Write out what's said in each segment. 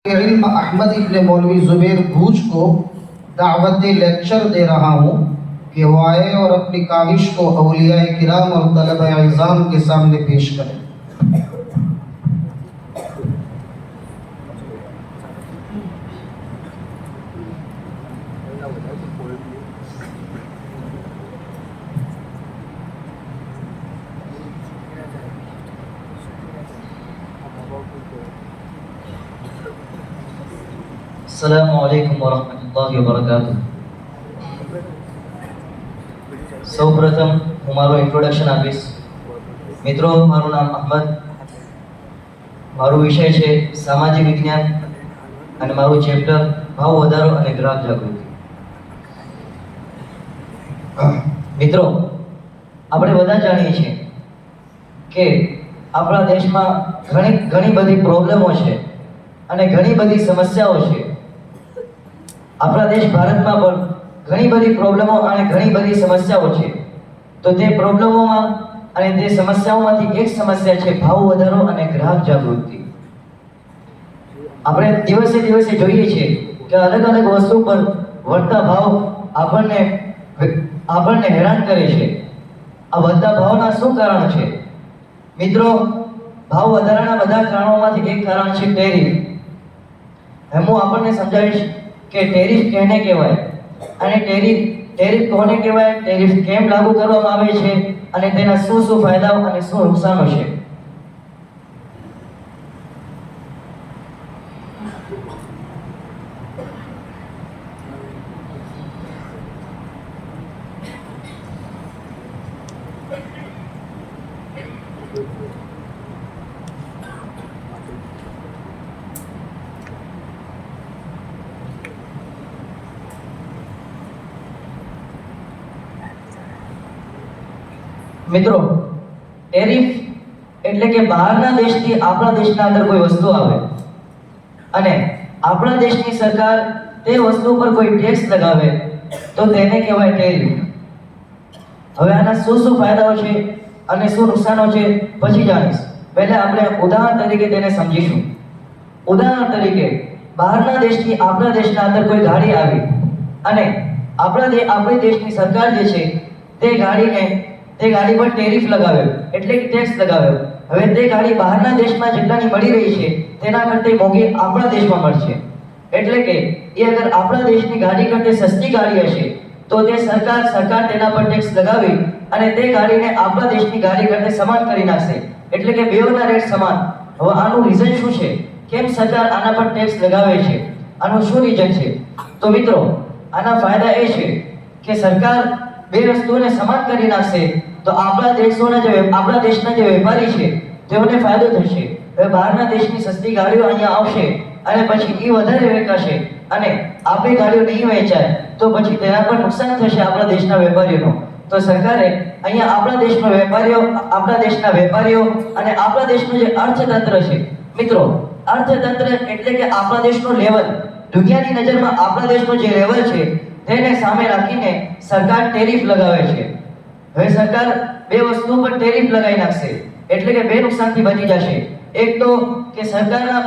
इल्म अहमद इब्न मौलवी ज़ुबैर भूज को दावत लेक्चर दे रहा हूँ कि वो आए और अपनी काविश को औलिया किराम और तलबा इज़ाम के सामने पेश करें। अस्सलामुअलैकुम वरहमतुल्लाहि वबरकातुह। સૌપ્રથમ હું મારું ઇન્ટ્રોડક્શન આપીશ। મિત્રો, મારું નામ અહમદ, મારું વિષય છે સામાજિક વિજ્ઞાન અને મારું ચેપ્ટર ભાવ વધારો અને ગ્રાહક જાગૃતિ। મિત્રો, આપણે બધા જાણીએ છીએ કે આપણા દેશમાં ઘણી બધી પ્રોબ્લેમો છે અને ઘણી બધી સમસ્યાઓ છે। આપણા દેશ ભારતમાં પણ ઘણી બધી પ્રોબ્લેમો અને ઘણી બધી સમસ્યાઓ છે। તો તે પ્રોબ્લેમોમાં અને તે સમસ્યાઓમાંથી એક સમસ્યા છે ભાવ વધારો અને ગ્રાહક જાગૃતિ। આપણે દિવસે દિવસે જોઈએ છીએ કે અલગ અલગ વસ્તુ પર વધતા ભાવ આપણને હેરાન કરે છે। આ વધતા ભાવના શું કારણ છે? મિત્રો, ભાવ વધારાના બધા કારણોમાંથી એક કારણ છે ટેરિફ। હું આપણને સમજાવીશ કે ટેરિફ કેને કહેવાય અને ટેરિફ કોને કહેવાય, ટેરિફ કેમ લાગુ કરવામાં આવે છે અને તેના શું ફાયદાઓ અને શું નુકસાનો છે। મિત્રો, ટેરિફ એટલે કે બહારના દેશથી આપણા દેશના અંદર કોઈ વસ્તુ આવે અને આપણા દેશની સરકાર તે વસ્તુ પર કોઈ ટેક્સ લગાવે તો તેને કહેવાય ટેરિફ। હવે આના શું ફાયદાઓ છે અને શું નુકસાનો છે પછી જાણીશ। પહેલા આપણે ઉદાહરણ તરીકે તેને સમજીશું। ઉદાહરણ તરીકે, બહારના દેશથી આપણા દેશના અંદર કોઈ ગાડી આવી અને આપણી દેશની સરકાર જે છે તે ગાડી પર ટેરિફ લગાવ્યો એટલે કે ટેક્સ લગાવ્યો। હવે તે ગાડી બહારના દેશમાં જેટલાની મળી રહી છે તેના કરતાં મોંઘી આપણા દેશમાં મળશે। એટલે કે એ અગર આપણા દેશની ગાડી કરતાં સસ્તી ગાડી હશે તો તે સરકાર તેના પર ટેક્સ લગાવી અને તે ગાડીને આપણા દેશની ગાડી કરતાં સમાન કરી નાખશે। એટલે કે બેવના રેટ સમાન। હવે આનું રીઝન શું છે? કેમ સરકાર આના પર ટેક્સ લગાવે છે? આનું શું રીઝન છે? તો મિત્રો, આના ફાયદા એ છે કે સરકાર બે વસ્તુઓને સમાન કરી નાખશે તો આપણા દેશના જે વેપારી છે તેઓને ફાયદો થશે। હવે બહારના દેશની સસ્તી ગાડીઓ અહીંયા આવશે અને પછી એ વધારે વેચાશે અને આપણી ગાડીઓ નહીં વેચાય તો પછી તેના પર નુકસાન થશે આપણા દેશના વેપારીઓનો। તો સરકારે અહીંયા આપણા દેશના વેપારીઓ અને આપણા દેશનું જે અર્થતંત્ર છે, મિત્રો, અર્થતંત્ર એટલે કે આપણા દેશનું લેવલ, દુનિયાની નજરમાં આપણા દેશનું જે લેવલ છે તેને સામે રાખીને સરકાર ટેરિફ લગાવે છે। હવે સરકાર બે વસ્તુ પર ટેરિફ લગાવી નાખશે એટલે કે બે નુકસાનથી બચી જશે। એક તો કે સરકારના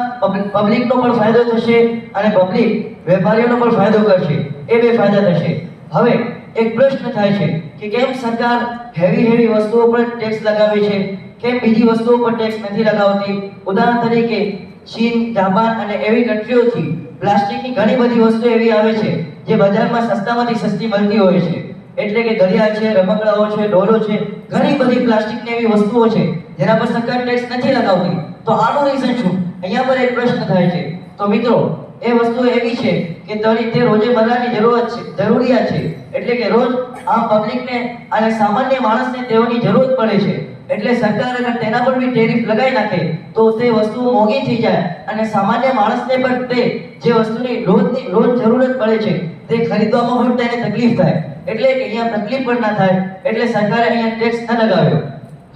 પબ્લિકનો પણ ફાયદો થશે અને પબ્લિક વેપારીઓનો પણ ફાયદો કરશે। એ બે ફાયદા થશે। હવે એક પ્રશ્ન થાય છે કે કેમ સરકાર હેવી વસ્તુઓ પર ટેક્સ લગાવે છે, કેમ બીજી વસ્તુઓ પર ટેક્સ નથી લગાવતી? ઉદાહરણ તરીકે, ચીન, જાપાન અને એવી કન્ટ્રીઓથી પ્લાસ્ટિકની ઘણી બધી વસ્તુ એવી આવે છે જે બજારમાં સસ્તામાંથી સસ્તી મળતી હોય છે। એટલે કે ઘડિયાળ છે, રમકડાઓ છે, ડોલો છે, ઘણી બધી પ્લાસ્ટિકની એવી વસ્તુઓ છે જેના પર સરકાર ટેક્સ નથી લગાવતી। તો આનું રીઝન શું? અહીંયા પર એક પ્રશ્ન થાય છે। તો મિત્રો, એ વસ્તુ એવી છે કે તે રોજેમર્રાની જરૂરિયાત છે। એટલે કે રોજ આમ પબ્લિકને અને સામાન્ય માણસને તેઓની જરૂર પડે છે। એટલે સરકાર અગર તેના પર બી ટેરિફ લગાવી નાખે તો તે વસ્તુ મોંઘી થઈ જાય અને સામાન્ય માણસને પણ તે જે વસ્તુની રોજ જરૂરત પડે છે તે ખરીદવામાં પણ તેને તકલીફ થાય। એટલે કે અહીંયા તકલીફ પણ ના થાય એટલે સરકારે અહીંયા ટેક્સ ન લગાવ્યો।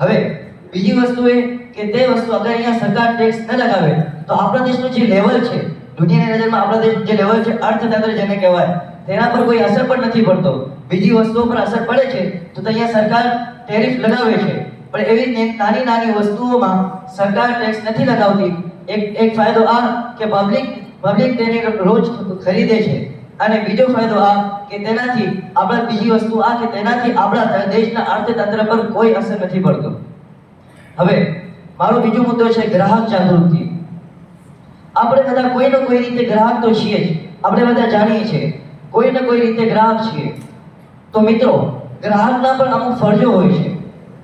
હવે બીજી વસ્તુ એ કે તે વસ્તુ અગર અહીંયા સરકાર ટેક્સ ન લગાવે તો આપણા દેશનું જે લેવલ છે, દુનિયાની નજરમાં આપણા દેશનું જે લેવલ છે, અર્થતંત્ર જેને કહેવાય, તેના પર કોઈ અસર પણ નથી પડતો। બીજી વસ્તુઓ પર અસર પડે છે તો અહીંયા સરકાર ટેરિફ લગાવે છે પણ એવી નાની વસ્તુઓમાં સરકાર ટેક્સ નથી લગાવતી। એક ફાયદો આ કે પબ્લિક તેની રોજ ખરીદે છે. અને બીજો ફાયદો આ કે તેનાથી આપણા બીજી વસ્તુ આ કે તેનાથી આપણા દેશના અર્થતંત્ર પર કોઈ અસર નથી પડતો. હવે મારો બીજો મુદ્દો છે ગ્રાહક જાગૃતિ. આપણે બધા કોઈ ને કોઈ રીતે ગ્રાહક તો છીએ જ. આપણે બધા જાણીએ છીએ કોઈ ને કોઈ રીતે ગ્રાહક છીએ. તો મિત્રો, ગ્રાહકના પણ અમુક ફરજો હોય છે,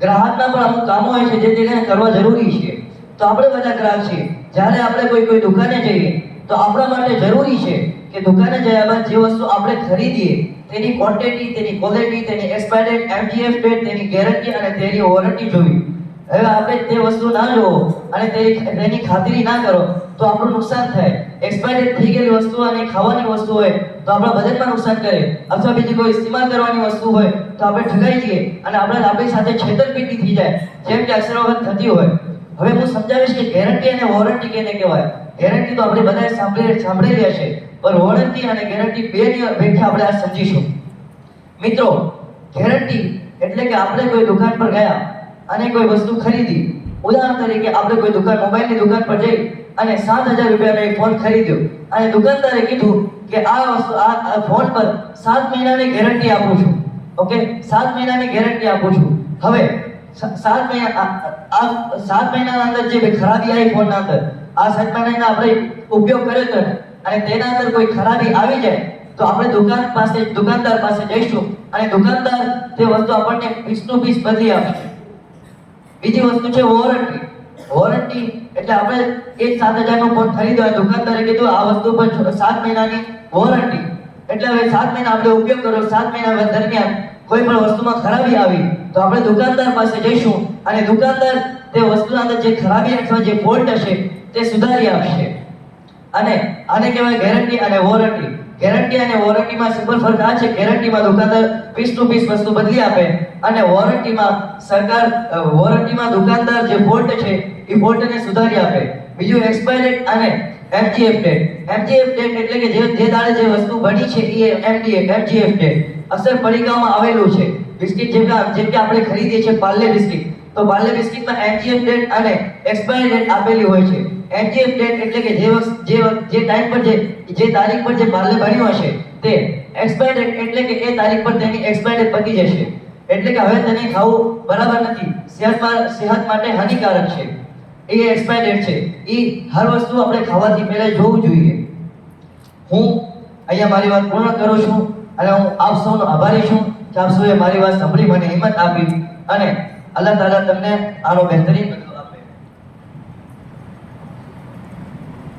ગ્રાહકના પણ અમુક કામો હોય છે જે તેને કરવા જરૂરી છે. તો આપણે બધા ગ્રાહક છીએ. જ્યારે આપણે કોઈ દુકાને જઈએ તો આપણા માટે જરૂરી છે કે દુકાને જયા બાદ જે વસ્તુ આપણે ખરીદીએ તેની ક્વોન્ટિટી, તેની ક્વોલિટી, તેની એક્સપાયર ડેટ, એમજીએફ ડેટ, તેની ગેરંટી અને તેની વોરંટી જોવી. હવે આપણે તે વસ્તુ ના જોવો અને તેની ખાતરી ના કરો તો આપણું નુકસાન થાય. એક્સપાયર ડેટ થઈ ગયેલી વસ્તુ અને ખાવાની વસ્તુ હોય તો આપણા બજેટમાં નુકસાન કરે, અથવા બીજી કોઈ ઇસ્તેમાલ કરવાની વસ્તુ હોય તો આપણે ઠગાઈ જઈએ અને આપણી સાથે છેતરપિંડી થઈ જાય, જેમ કે અક્સર વખત થતી હોય. હવે હું સમજાવીશ કે ગેરંટી અને વોરંટી કેને કહેવાય. ગેરંટી તો આપણે બધાએ સાંભળેલી હશે, પણ વોરંટી અને ગેરંટી બેની વ્યાખ્યા આપણે આ સમજીશું. મિત્રો, ગેરંટી એટલે કે આપણે કોઈ દુકાન પર ગયા અને કોઈ વસ્તુ ખરીદી. ઉદાહરણ તરીકે આપણે કોઈ મોબાઈલની દુકાન પર જઈ અને 7,000 રૂપિયાનો એક ફોન ખરીદ્યો અને દુકાનદારે કીધું કે આ ફોન પર 7 મહિનાની ગેરંટી આપું છું. ઓકે, 7 મહિનાની ગેરંટી આપું છું. હવે 7 મહિનાના અંદર જે ખરાબી આવી ફોનના અંદર, આ 7 મહિનાના આપણે ઉપયોગ કર્યો તો અને તેના અંદર કોઈ ખરાબી આવી જાય તો આપણે દુકાનદાર પાસે જઈશું અને દુકાનદાર તે વસ્તુ આપણને પીસનું પીસ બદલી આપશે. બીજી વસ્તુ છે વોરંટી. વોરંટી એટલે આપણે એ 7,000 નો ફોન ખરીદ્યો, દુકાનદારે કીધું આ વસ્તુ પર 7 મહિનાની વોરંટી. એટલે હવે 7 મહિના આપણે ઉપયોગ કર્યો, 7 મહિના દરમિયાન કોઈ પણ વસ્તુમાં ખરાબી આવી તો આપણે દુકાનદાર પાસે જઈશું અને દુકાનદાર તે વસ્તુના અંદર જે ખરાબી અથવા જે ફોલ્ટ હશે તે સુધારી આપશે. અને આને કહેવાય ગેરંટી અને વોરંટી. ગેરંટી અને વોરંટીમાં સિમ્પલ ફરક આ છે, ગેરંટીમાં દુકાનદાર પીસ ટુ પીસ વસ્તુ બદલી આપે અને વોરંટીમાં દુકાનદાર જે ફોલ્ટ છે એ ફોલ્ટને સુધારી આપે. બીજું એક્સપાયર ડેટ અને એમજીએફ ડેટ. એમજીએફ ડેટ એટલે કે જે દાડે જે વસ્તુ બની છે એ એમજીએફ ડેટ અસર પડીકામાં આવેલું છે. બિસ્કિટ જેમ કે આપણે ખરીદીએ છીએ પાર્લે બિસ્કિટ, તો પાર્લે બિસ્કિટમાં એમજીએફ ડેટ અને એક્સપાયર ડેટ આપેલી હોય છે. એમજીએફ ડેટ એટલે કે જે ટાઈમ પર જે તારીખ પર જે પાર્લે બન્યું હશે તે. એક્સપાયર ડેટ એટલે કે એ તારીખ પર તેની એક્સપાયર ડેટ પતી જશે, એટલે કે હવે તેને ખાવું બરાબર નથી, સેહત માટે હાનિકારક છે. એ એક્સપાયર ડેટ છે. એ હર વસ્તુ આપણે ખાવાથી પહેલા જોવું જોઈએ. હું અહીંયા મારી વાત પૂર્ણ કરું છું અને હું આપ સૌનો આભારી છું કે આપ સૌએ મારી વાત સાંભળી મને હિંમત આપી અને અલ્લાહ તાલા તમને આનો બહેતરીન